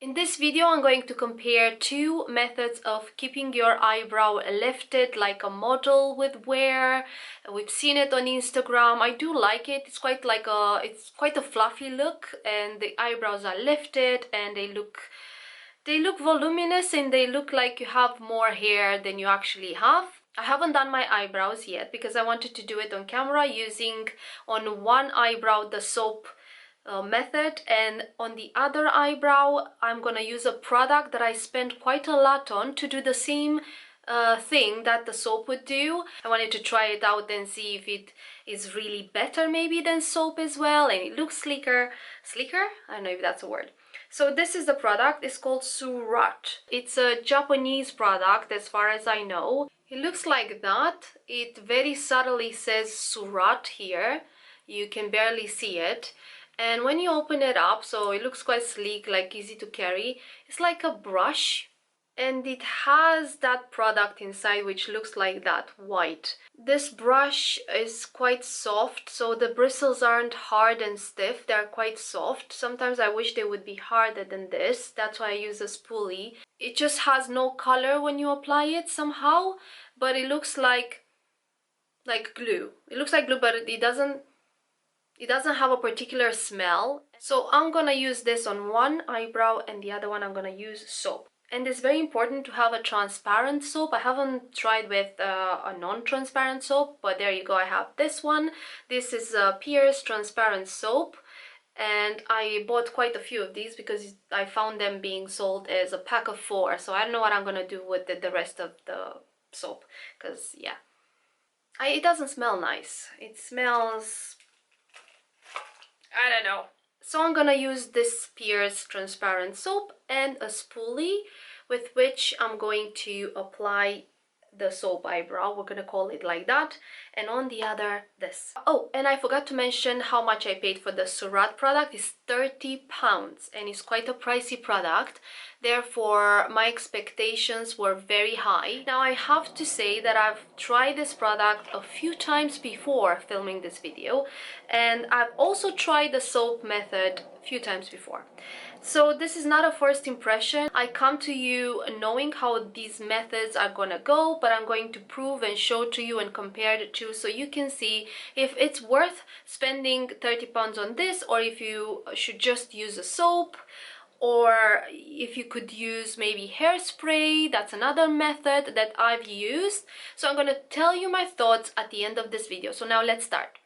In this video, I'm going to compare two methods of keeping your eyebrow lifted like a model would wear. We've seen it on Instagram. I do like it. It's quite a fluffy look, and the eyebrows are lifted and they look voluminous, and they look like you have more hair than you actually have. I haven't done my eyebrows yet because I wanted to do it on camera using on one eyebrow the soap method, and on the other eyebrow I'm gonna use a product that I spent quite a lot on to do the same thing that the soap would do. I wanted to try it out and see if it is really better maybe than soap as well, and it looks sleeker. I don't know if that's a word. So this is the product. It's called Surrat. It's a Japanese product as far as I know. It looks like that. It very subtly says Surrat here. You can barely see it. And when you open it up, so it looks quite sleek, like easy to carry. It's like a brush, and it has that product inside which looks like that, white. This brush is quite soft, so the bristles aren't hard and stiff, they're quite soft. Sometimes I wish they would be harder than this, that's why I use a spoolie. It just has no color when you apply it somehow, but it looks like glue. It looks like glue, but it doesn't have a particular smell. So I'm gonna use this on one eyebrow, and the other one I'm gonna use soap. And it's very important to have a transparent soap. I haven't tried with a non-transparent soap, but there you go, I have this one. This is a Pears transparent soap, and I bought quite a few of these because I found them being sold as a pack of 4. So I don't know what I'm gonna do with the rest of the soap, because yeah, it doesn't smell nice. It smells, I don't know. So I'm gonna use this Pears transparent soap and a spoolie with which I'm going to apply the soap eyebrow. We're gonna call it like that. And on the other, this. Oh, and I forgot to mention how much I paid for the Surrat product. It's £30, and it's quite a pricey product. Therefore, my expectations were very high. Now, I have to say that I've tried this product a few times before filming this video, and I've also tried the soap method a few times before. So this is not a first impression. I come to you knowing how these methods are gonna go, but I'm going to prove and show to you and compare the two so you can see if it's worth spending £30 on this, or if you should just use a soap, or if you could use maybe hairspray. That's another method that I've used. So I'm gonna tell you my thoughts at the end of this video. So now let's start.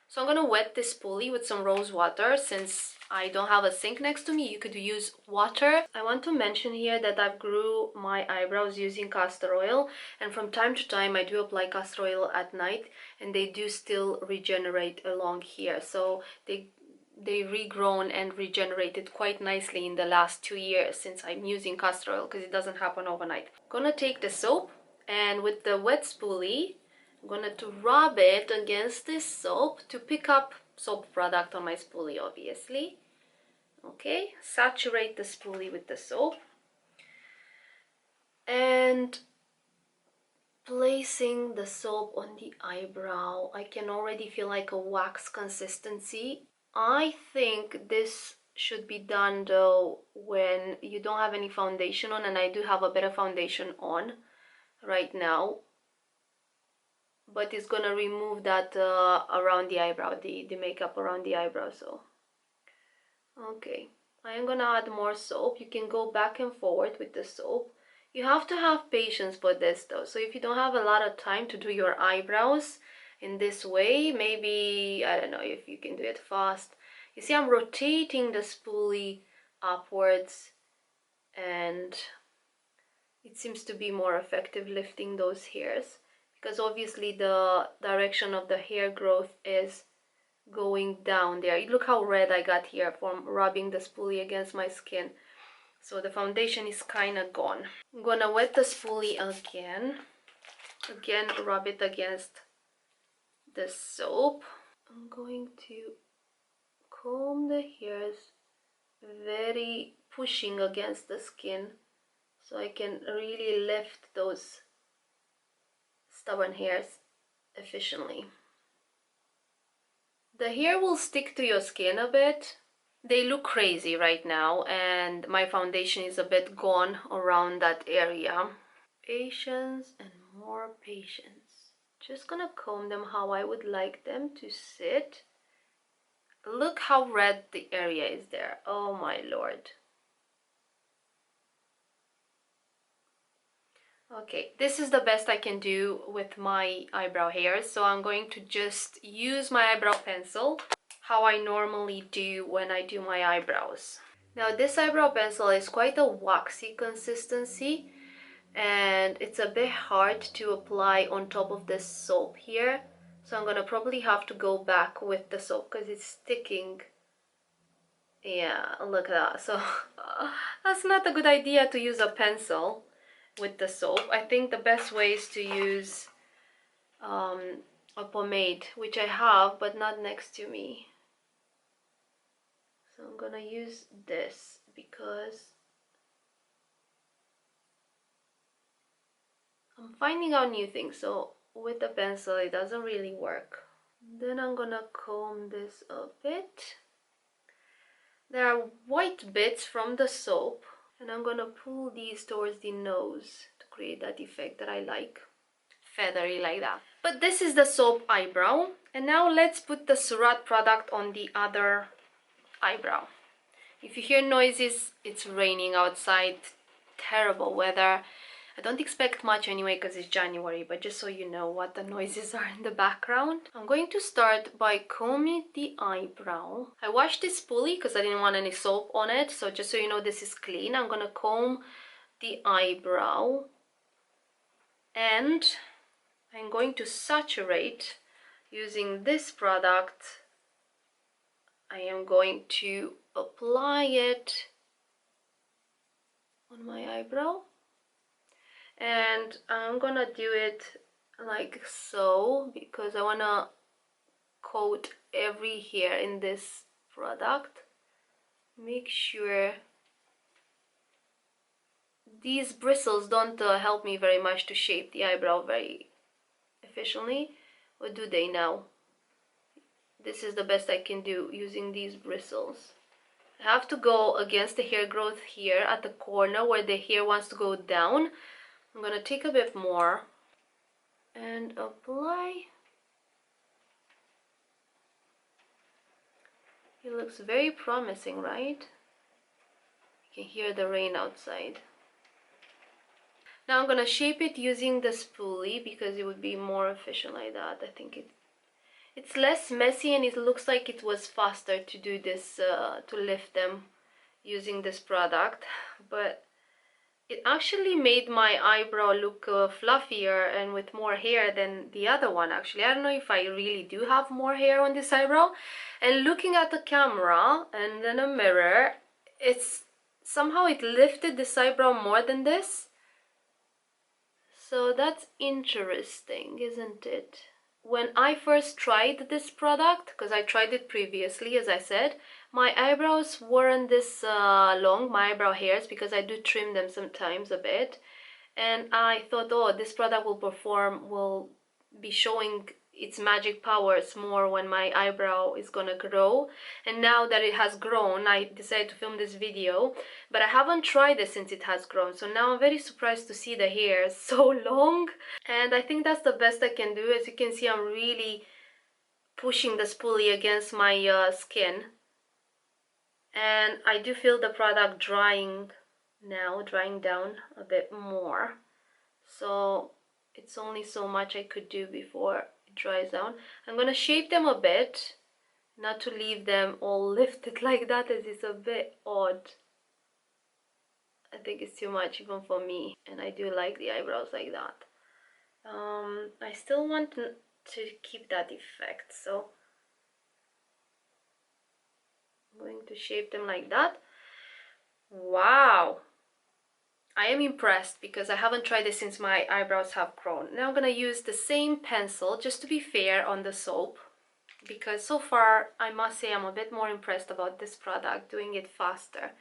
So I'm gonna wet this spoolie with some rose water. Since I don't have a sink next to me, you could use water. I want to mention here that I've grew my eyebrows using castor oil, and from time to time I do apply castor oil at night, and they do still regenerate along here. So they regrown and regenerated quite nicely in the last 2 years since I'm using castor oil, because it doesn't happen overnight. I'm gonna take the soap, and with the wet spoolie I'm gonna rub it against this soap to pick up soap product on my spoolie, obviously. Okay, saturate the spoolie with the soap, and placing the soap on the eyebrow, I can already feel like a wax consistency. I think this should be done though when you don't have any foundation on, and I do have a bit of foundation on right now, but it's gonna remove that around the eyebrow, the makeup around the eyebrow. So okay, I am gonna add more soap. You can go back and forward with the soap. You have to have patience for this though, so if you don't have a lot of time to do your eyebrows in this way, maybe, I don't know if you can do it fast. You see, I'm rotating the spoolie upwards, and it seems to be more effective lifting those hairs, because obviously the direction of the hair growth is going down there. Look how red I got here from rubbing the spoolie against my skin. So the foundation is kind of gone. I'm gonna wet the spoolie again rub it against the soap. I'm going to comb the hairs, very pushing against the skin, so I can really lift those stubborn hairs efficiently. The hair will stick to your skin a bit, They look crazy right now, and my foundation is a bit gone around that area. Patience and more patience. Just gonna comb them how I would like them to sit. Look how red the area is there. Oh my lord. Okay, this is the best I can do with my eyebrow hairs, so I'm going to just use my eyebrow pencil how I normally do when I do my eyebrows. Now this eyebrow pencil is quite a waxy consistency, and it's a bit hard to apply on top of this soap here, so I'm gonna probably have to go back with the soap because it's sticking. Yeah, look at that. So that's not a good idea to use a pencil with the soap. I think the best way is to use a pomade, which I have but not next to me. So I'm gonna use this because I'm finding out new things, so with the pencil it doesn't really work. Then I'm gonna comb this a bit. There are white bits from the soap, and I'm gonna pull these towards the nose to create that effect that I like. Feathery like that. But this is the soap eyebrow, and now let's put the Surrat product on the other eyebrow. If you hear noises, it's raining outside, terrible weather. I don't expect much anyway because it's January, but just so you know what the noises are in the background. I'm going to start by combing the eyebrow. I washed this spoolie because I didn't want any soap on it, so just so you know this is clean. I'm gonna comb the eyebrow, and I'm going to saturate using this product. I am going to apply it on my eyebrow, and I'm gonna do it like so because I wanna coat every hair in this product. Make sure these bristles don't help me very much to shape the eyebrow very efficiently. What do they now? This is the best I can do using these bristles. I have to go against the hair growth here at the corner where the hair wants to go down. I'm gonna take a bit more and apply. It looks very promising, right? You can hear the rain outside. Now I'm gonna shape it using the spoolie because it would be more efficient like that. I think it's less messy, and it looks like it was faster to do this, to lift them using this product, but it actually made my eyebrow look fluffier and with more hair than the other one. Actually, I don't know if I really do have more hair on this eyebrow, and looking at the camera and then a mirror, it's somehow it lifted this eyebrow more than this. So that's interesting, isn't it? When I first tried this product, because I tried it previously, as I said, my eyebrows weren't this long, my eyebrow hairs, because I do trim them sometimes a bit. And I thought, oh, this product will be showing its magic powers more when my eyebrow is gonna grow. And now that it has grown, I decided to film this video, but I haven't tried it since it has grown. So now I'm very surprised to see the hair so long. And I think that's the best I can do. As you can see, I'm really pushing the spoolie against my skin. And I do feel the product drying now, drying down a bit more. So it's only so much I could do before it dries down. I'm gonna shape them a bit, not to leave them all lifted like that, as it's a bit odd. I think it's too much even for me, and I do like the eyebrows like that. I still want to keep that effect, so I'm going to shape them like that. Wow! I am impressed because I haven't tried this since my eyebrows have grown. Now I'm gonna use the same pencil, just to be fair, on the soap, because so far I must say I'm a bit more impressed about this product, doing it faster.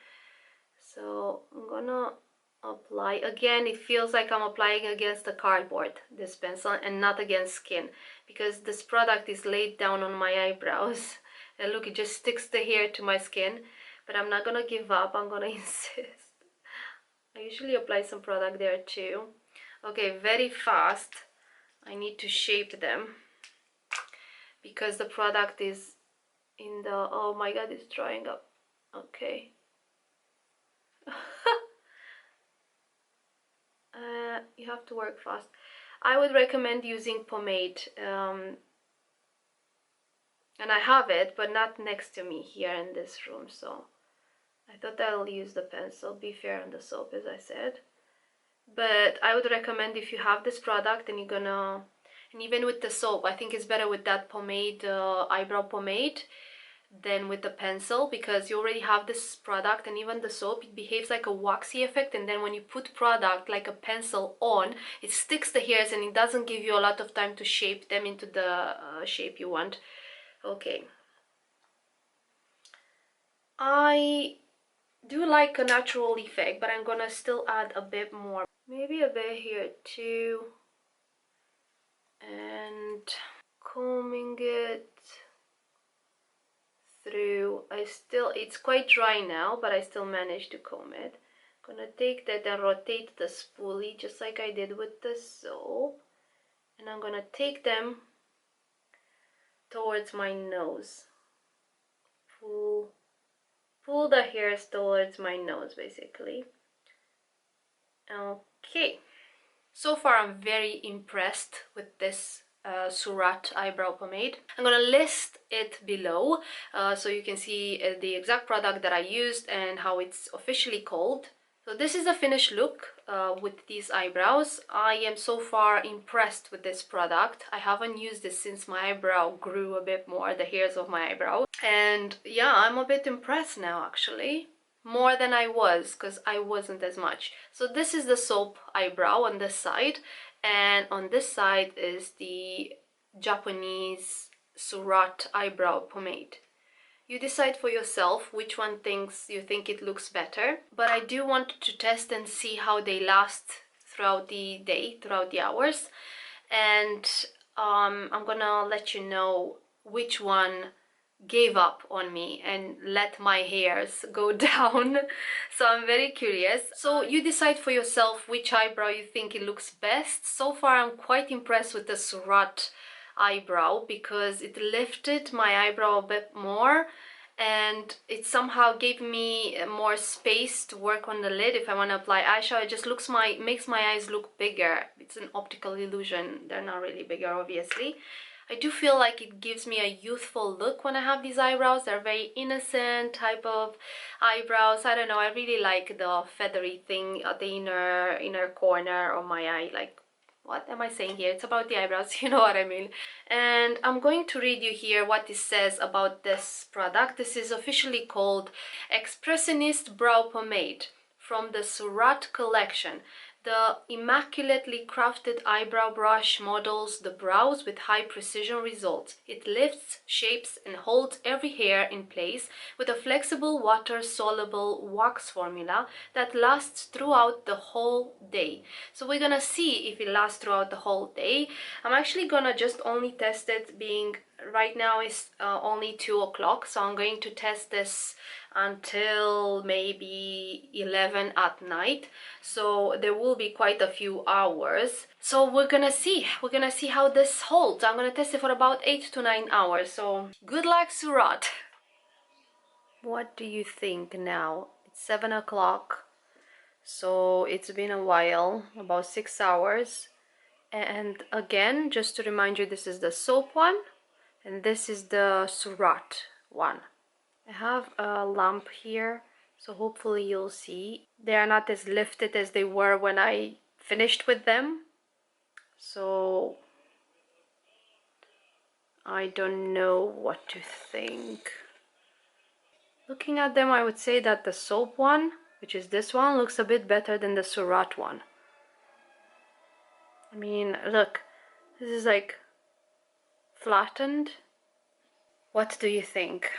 So I'm gonna apply again. It feels like I'm applying against the cardboard, this pencil, and not against skin, because this product is laid down on my eyebrows And look, it just sticks the hair to my skin, but I'm not gonna give up. I'm gonna insist. I usually apply some product there too. Okay, very fast. I need to shape them because the product is in the, oh my god, it's drying up. Okay. You have to work fast. I would recommend using pomade, and I have it, but not next to me here in this room, so I thought I'll use the pencil. Be fair on the soap, as I said. But I would recommend, if you have this product and you're gonna, and even with the soap, I think it's better with that pomade, eyebrow pomade, than with the pencil, because you already have this product, and even the soap, it behaves like a waxy effect, and then when you put product like a pencil on, it sticks the hairs and it doesn't give you a lot of time to shape them into the shape you want. Okay. I do like a natural effect, but I'm gonna still add a bit more. Maybe a bit here too. And combing it through. It's quite dry now, but I still managed to comb it. I'm gonna take that and rotate the spoolie just like I did with the soap, and I'm gonna take them towards my nose. Pull the hairs towards my nose, basically. Okay. So far, I'm very impressed with this Surrat eyebrow pomade. I'm gonna list it below so you can see the exact product that I used and how it's officially called. So this is the finished look with these eyebrows. I am so far impressed with this product. I haven't used this since my eyebrow grew a bit more, the hairs of my eyebrow. And yeah, I'm a bit impressed now, actually. More than I was, because I wasn't as much. So this is the soap eyebrow on this side, and on this side is the Japanese Surrat eyebrow pomade. You decide for yourself which one you think it looks better, but I do want to test and see how they last throughout the day, throughout the hours, and I'm gonna let you know which one gave up on me and let my hairs go down. So I'm very curious. So you decide for yourself which eyebrow you think it looks best. So far I'm quite impressed with the Surrat eyebrow because it lifted my eyebrow a bit more, and it somehow gave me more space to work on the lid. If I want to apply eyeshadow, it just makes my eyes look bigger. It's an optical illusion. They're not really bigger, obviously. I do feel like it gives me a youthful look when I have these eyebrows. They're very innocent type of eyebrows. I don't know, I really like the feathery thing at the inner corner of my eye. Like, what am I saying here? It's about the eyebrows, you know what I mean. And I'm going to read you here what it says about this product. This is officially called Expressioniste Brow Pomade from the Surrat collection. The immaculately crafted eyebrow brush models the brows with high precision results. It lifts, shapes, and holds every hair in place with a flexible water-soluble wax formula that lasts throughout the whole day. So we're gonna see if it lasts throughout the whole day. I'm actually gonna just only test it, being right now is only 2 o'clock, so I'm going to test this until maybe 11 at night, so there will be quite a few hours. So we're gonna see how this holds. I'm gonna test it for about 8 to 9 hours, so good luck, Surrat. What do you think now? It's 7 o'clock, so it's been a while, about 6 hours. And again, just to remind you, this is the soap one and this is the Surrat one. I have a lamp here, so hopefully you'll see. They are not as lifted as they were when I finished with them, so I don't know what to think. Looking at them, I would say that the soap one, which is this one, looks a bit better than the Surrat one. I mean, look, this is like flattened. What do you think?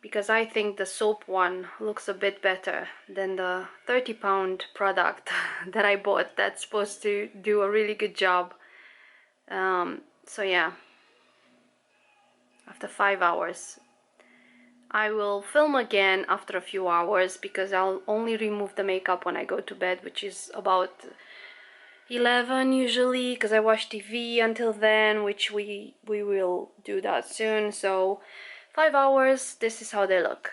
Because I think the soap one looks a bit better than the 30-pound product that I bought that's supposed to do a really good job. So yeah, after 5 hours. I will film again after a few hours because I'll only remove the makeup when I go to bed, which is about 11 usually, because I watch TV until then, which we will do that soon. So 5 hours, this is how they look.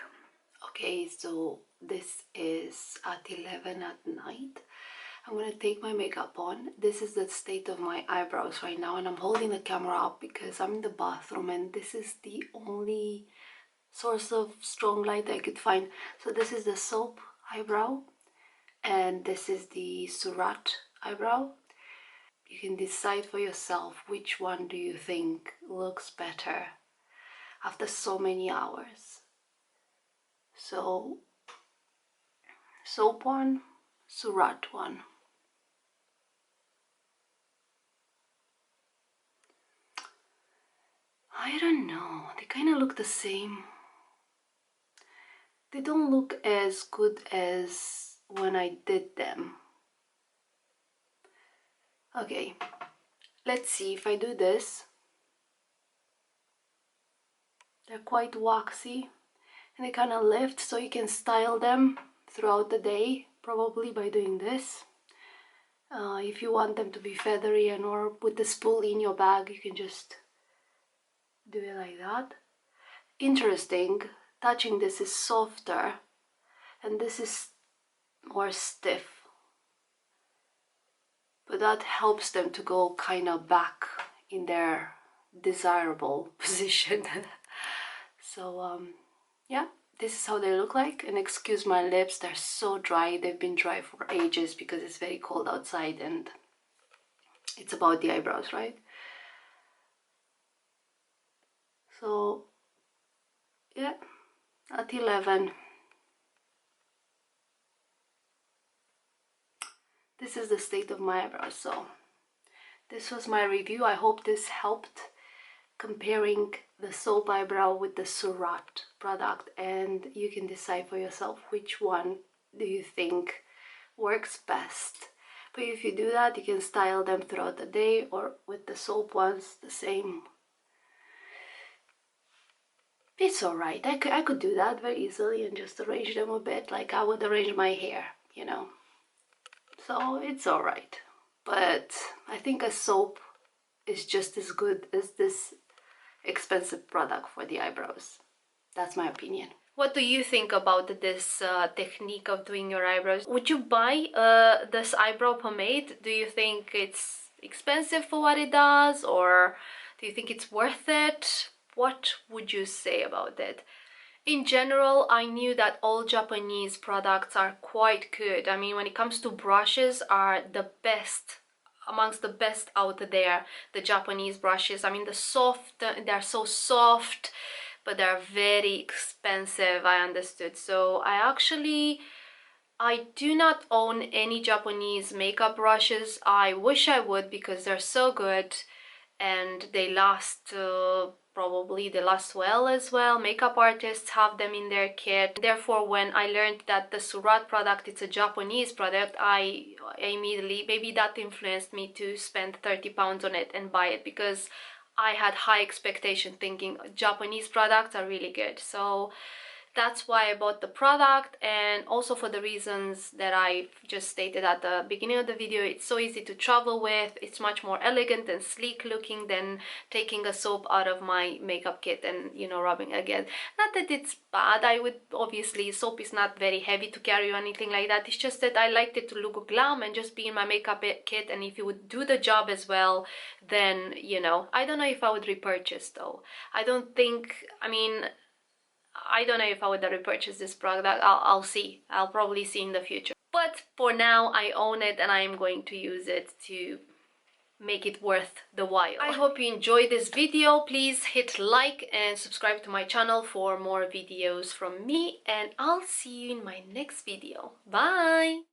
Okay, so this is at 11 at night. I'm gonna take my makeup on. This is the state of my eyebrows right now, and I'm holding the camera up because I'm in the bathroom and this is the only source of strong light I could find. So this is the soap eyebrow and this is the Surrat eyebrow. You can decide for yourself which one do you think looks better after so many hours. So soap one, Surrat one. I don't know, they kind of look the same. They don't look as good as when I did them. Okay, let's see if I do this. They're quite waxy and they kind of lift, so you can style them throughout the day, probably by doing this. If you want them to be feathery and or put the spool in your bag, you can just do it like that. Interesting, touching this is softer and this is more stiff, but that helps them to go kind of back in their desirable position. So yeah, this is how they look like. And excuse my lips, they're so dry. They've been dry for ages because it's very cold outside and it's about the eyebrows, right? So yeah, at 11. This is the state of my eyebrows. So this was my review. I hope this helped comparing the soap eyebrow with the Surrat product, and you can decide for yourself which one do you think works best. But if you do that, you can style them throughout the day, or with the soap ones the same. It's alright. I could do that very easily and just arrange them a bit like I would arrange my hair, you know. So it's alright. But I think a soap is just as good as this expensive product for the eyebrows. That's my opinion. What do you think about this technique of doing your eyebrows? Would you buy this eyebrow pomade? Do you think it's expensive for what it does, or do you think it's worth it? What would you say about it? In general, I knew that all Japanese products are quite good. I mean, when it comes to brushes, are the best, amongst the best out there, the Japanese brushes. I mean, they're so soft, but they're very expensive, I understood. So I do not own any Japanese makeup brushes. I wish I would because they're so good and they last probably they last well as well. Makeup artists have them in their kit. Therefore, when I learned that the Surrat product, it's a Japanese product, I immediately, maybe that influenced me to spend 30 pounds on it and buy it, because I had high expectation thinking Japanese products are really good. So that's why I bought the product, and also for the reasons that I just stated at the beginning of the video. It's so easy to travel with, it's much more elegant and sleek looking than taking a soap out of my makeup kit and, you know, rubbing again. Not that it's bad, I would, obviously soap is not very heavy to carry or anything like that. It's just that I liked it to look glam and just be in my makeup kit, and if it would do the job as well, then, you know, I don't know if I would repurchase though. I don't think, I mean, I don't know if I would repurchase this product. I'll see. I'll probably see in the future. But for now, I own it and I am going to use it to make it worth the while. I hope you enjoyed this video. Please hit like and subscribe to my channel for more videos from me, and I'll see you in my next video. Bye!